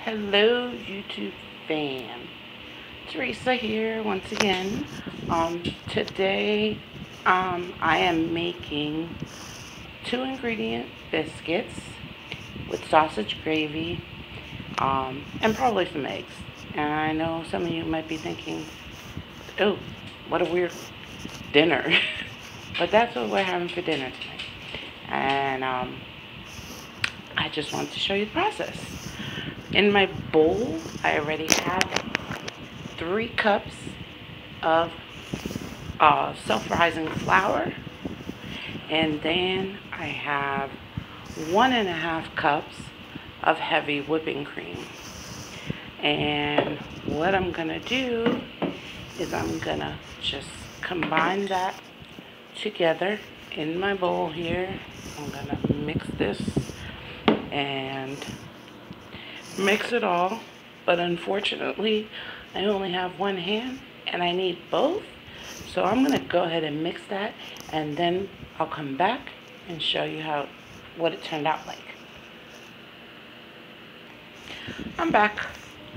Hello YouTube fam, Teresa here once again. Today I am making 2 ingredient biscuits with sausage gravy and probably some eggs. And I know some of you might be thinking, oh, what a weird dinner. But that's what we're having for dinner tonight. And I just wanted to show you the process. In my bowl, I already have 3 cups of self-rising flour, and then I have 1.5 cups of heavy whipping cream. And what I'm gonna do is I'm gonna just combine that together in my bowl here. I'm gonna mix this and mix it all, but unfortunately I only have one hand and I need both, so I'm gonna go ahead and mix that, and then I'll come back and show you what it turned out like. I'm back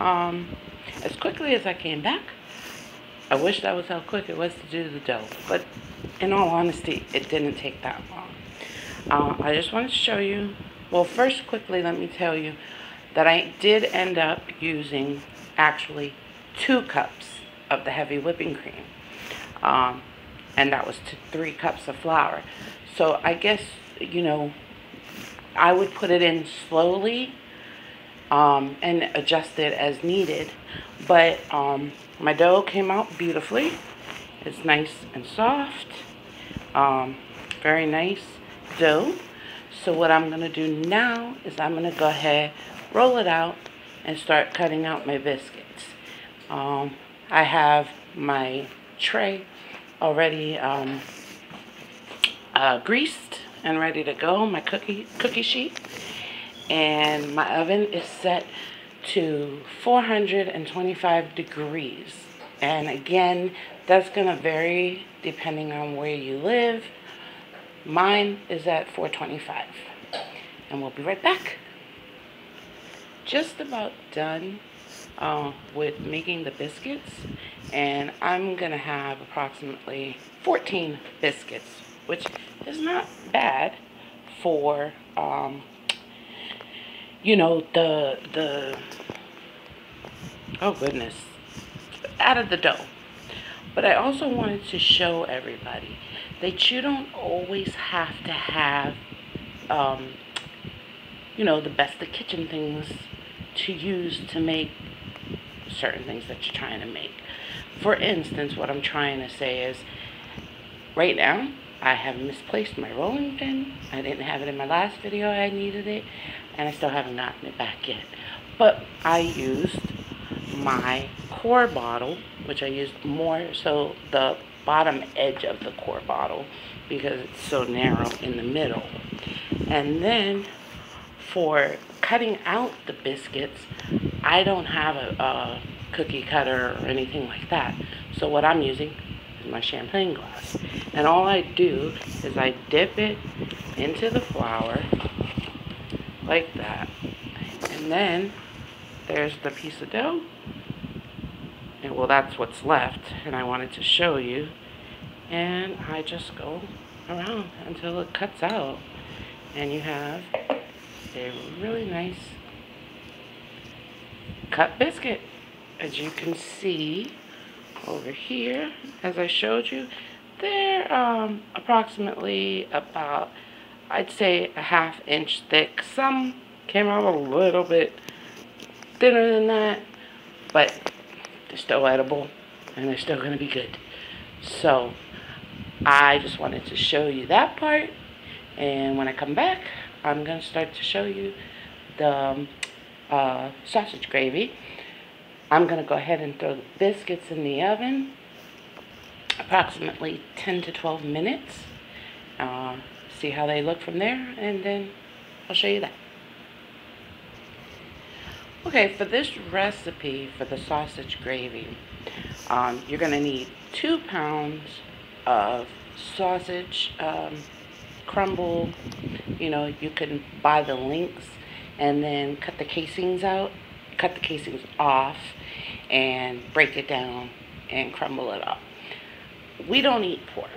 as quickly as I came back. I wish that was how quick it was to do the dough, but in all honesty it didn't take that long. I just wanted to show you, well, first quickly let me tell you that I did end up using actually 2 cups of the heavy whipping cream. And that was to 3 cups of flour. So I guess, you know, I would put it in slowly and adjust it as needed. But my dough came out beautifully. It's nice and soft. Very nice dough. So what I'm going to do now is I'm going to go ahead, roll it out, and start cutting out my biscuits. I have my tray already greased and ready to go, my cookie sheet, and my oven is set to 425 degrees. And again, that's going to vary depending on where you live. Mine is at 425, and we'll be right back. Just about done with making the biscuits, and I'm gonna have approximately 14 biscuits, which is not bad for you know, the oh goodness, out of the dough. But I also wanted to show everybody that you don't always have to have you know, the best of kitchen things to use to make certain things that you're trying to make. For instance, what I'm trying to say is, right now I have misplaced my rolling pin. I didn't have it in my last video. I needed it, and I still haven't gotten it back yet. But I used my core bottle, which I used more so the bottom edge of the core bottle because it's so narrow in the middle. And then for cutting out the biscuits, I don't have a cookie cutter or anything like that. So what I'm using is my champagne glass. And all I do is I dip it into the flour like that. And then there's the piece of dough. And well, that's what's left. And I wanted to show you. And I just go around until it cuts out. And you have a really nice cut biscuit. As you can see over here, as I showed you, they're approximately about, I'd say, a 1/2 inch thick. Some came out a little bit thinner than that, but they're still edible and they're still going to be good. So I just wanted to show you that part, and when I come back I'm going to start to show you the sausage gravy. I'm going to go ahead and throw the biscuits in the oven approximately 10 to 12 minutes. See how they look from there, and then I'll show you that. Okay, for this recipe for the sausage gravy, you're going to need 2 pounds of sausage crumble. You know, you can buy the links and then cut the casings out cut the casings off and break it down and crumble it up. We don't eat pork.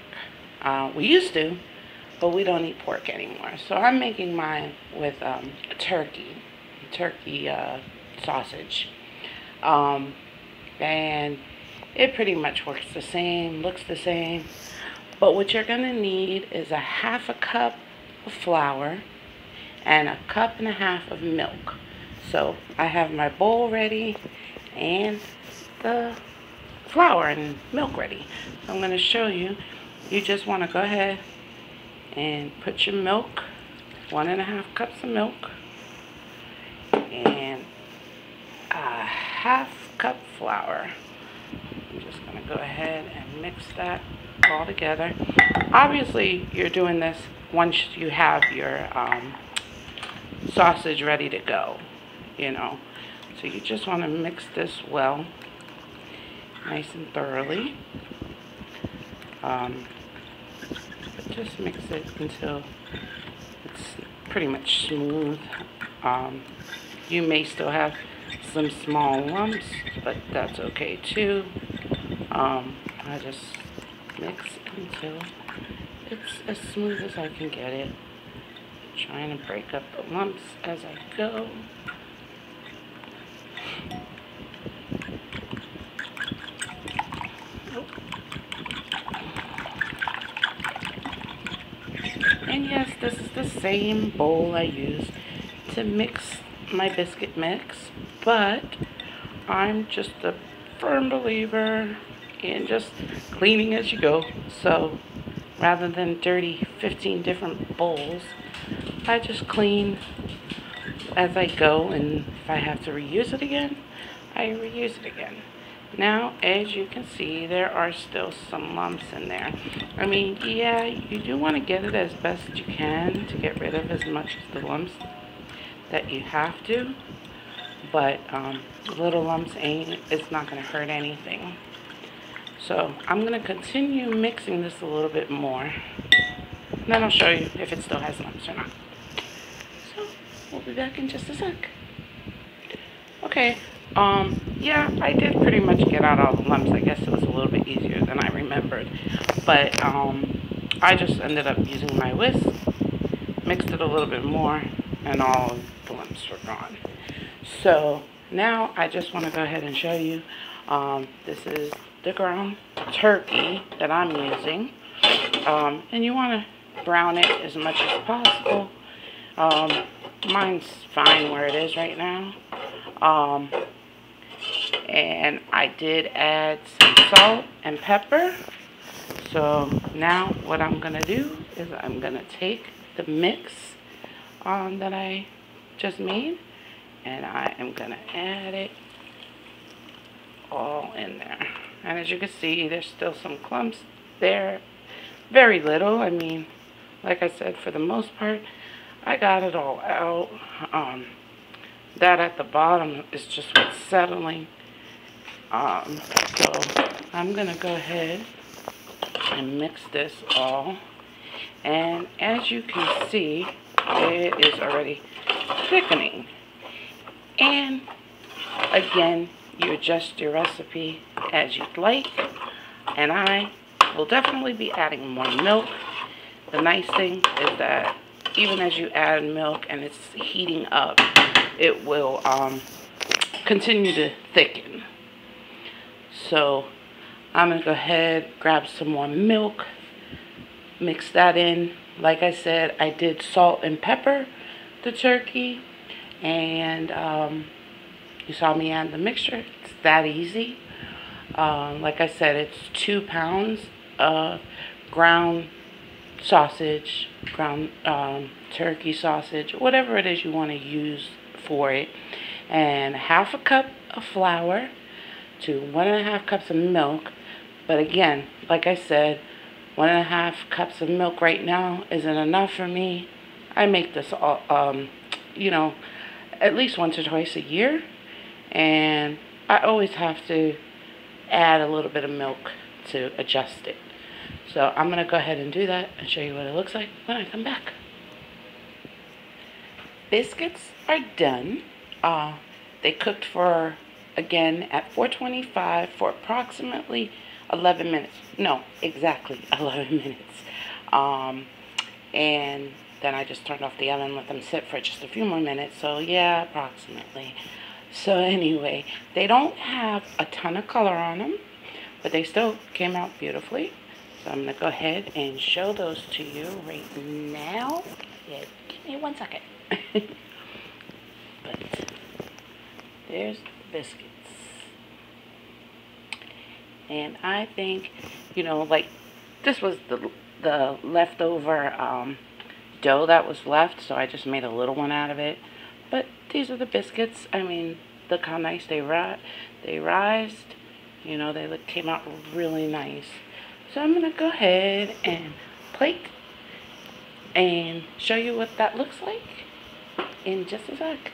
We used to, but we don't eat pork anymore. So I'm making mine with turkey sausage. And it pretty much works the same, looks the same. But what you're going to need is a half a cup of flour and a cup and a half of milk. So I have my bowl ready and the flour and milk ready. So I'm going to show you. You just want to go ahead and put your milk, 1.5 cups of milk, and a half cup flour. I'm just going to go ahead and mix that all together. Obviously, you're doing this once you have your sausage ready to go, you know. So you just want to mix this well, nice and thoroughly. Just mix it until it's pretty much smooth. You may still have some small lumps, but that's okay too. I just mix until it's as smooth as I can get it. Trying to break up the lumps as I go. And yes, this is the same bowl I use to mix my biscuit mix, but I'm just a firm believer in just cleaning as you go. So rather than dirty 15 different bowls, I just clean as I go, and if I have to reuse it again, I reuse it again. Now, as you can see, there are still some lumps in there. I mean, yeah, you do want to get it as best you can to get rid of as much of the lumps that you have to, but little lumps it's not going to hurt anything. So I'm going to continue mixing this a little bit more, and then I'll show you if it still has lumps or not. So we'll be back in just a sec. Okay, yeah, I did pretty much get out all the lumps. I guess it was a little bit easier than I remembered, but I just ended up using my whisk, mixed it a little bit more, and all of the lumps were gone. So now I just want to go ahead and show you, this is the ground turkey that I'm using, and you want to brown it as much as possible. Mine's fine where it is right now, and I did add some salt and pepper. So now what I'm going to do is I'm going to take the mix that I just made, and I am going to add it all in there. And as you can see, there's still some clumps there, very little. I mean, like I said, for the most part, I got it all out. That at the bottom is just what's settling. So I'm going to go ahead and mix this all. And as you can see, it is already thickening. And again, you adjust your recipe as you'd like. And I will definitely be adding more milk. The nice thing is that even as you add milk and it's heating up, it will continue to thicken. So I'm going to go ahead, grab some more milk, mix that in. Like I said, I did salt and pepper the turkey, and you saw me add the mixture. It's that easy. Like I said, it's 2 pounds of ground sausage, ground turkey sausage, whatever it is you want to use for it, and half a cup of flour to 1.5 cups of milk. But again, like I said, 1.5 cups of milk right now isn't enough for me. I make this all, you know, at least once or twice a year, and I always have to add a little bit of milk to adjust it. So I'm going to go ahead and do that and show you what it looks like when I come back. Biscuits are done. They cooked for, again, at 425 for approximately 11 minutes. No, exactly 11 minutes. And then I just turned off the oven and let them sit for just a few more minutes. So yeah, approximately. So anyway, they don't have a ton of color on them, but they still came out beautifully. So I'm going to go ahead and show those to you right now. Yeah, give me 1 second. But there's the biscuits. And I think, you know, like, this was the leftover dough that was left, so I just made a little one out of it. But these are the biscuits. I mean, look how nice they rised. You know, they came out really nice. So I'm going to go ahead and plate and show you what that looks like in just a sec.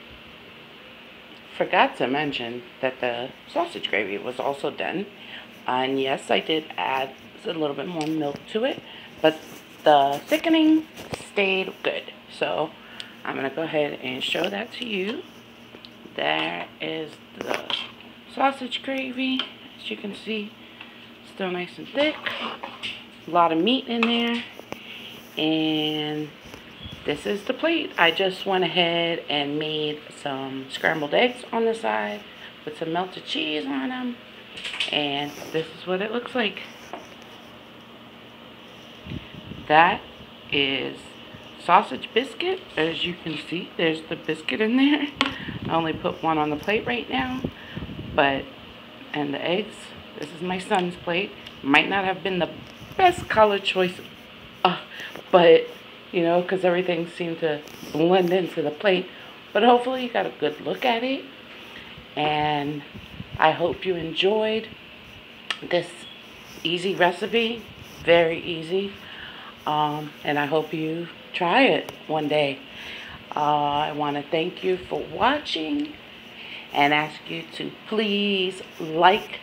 Forgot to mention that the sausage gravy was also done. And yes, I did add a little bit more milk to it, but the thickening stayed good. So I'm going to go ahead and show that to you. There is the sausage gravy. As you can see, still nice and thick. A lot of meat in there. And this is the plate. I just went ahead and made some scrambled eggs on the side with some melted cheese on them. And this is what it looks like. That is sausage biscuit. As you can see, there's the biscuit in there. I only put one on the plate right now. And the eggs, this is my son's plate. Might not have been the best color choice, but, you know, because everything seemed to blend into the plate. But hopefully you got a good look at it. And I hope you enjoyed this easy recipe. Very easy. And I hope you try it one day. I want to thank you for watching and ask you to please like,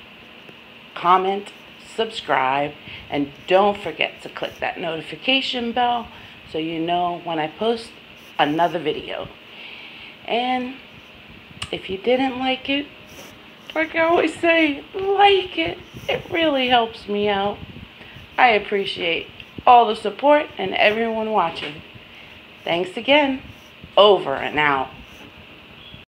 comment, subscribe, and don't forget to click that notification bell so you know when I post another video. And if you didn't like it, like I always say, like it. It really helps me out. I appreciate all the support and everyone watching. Thanks again. Over and out.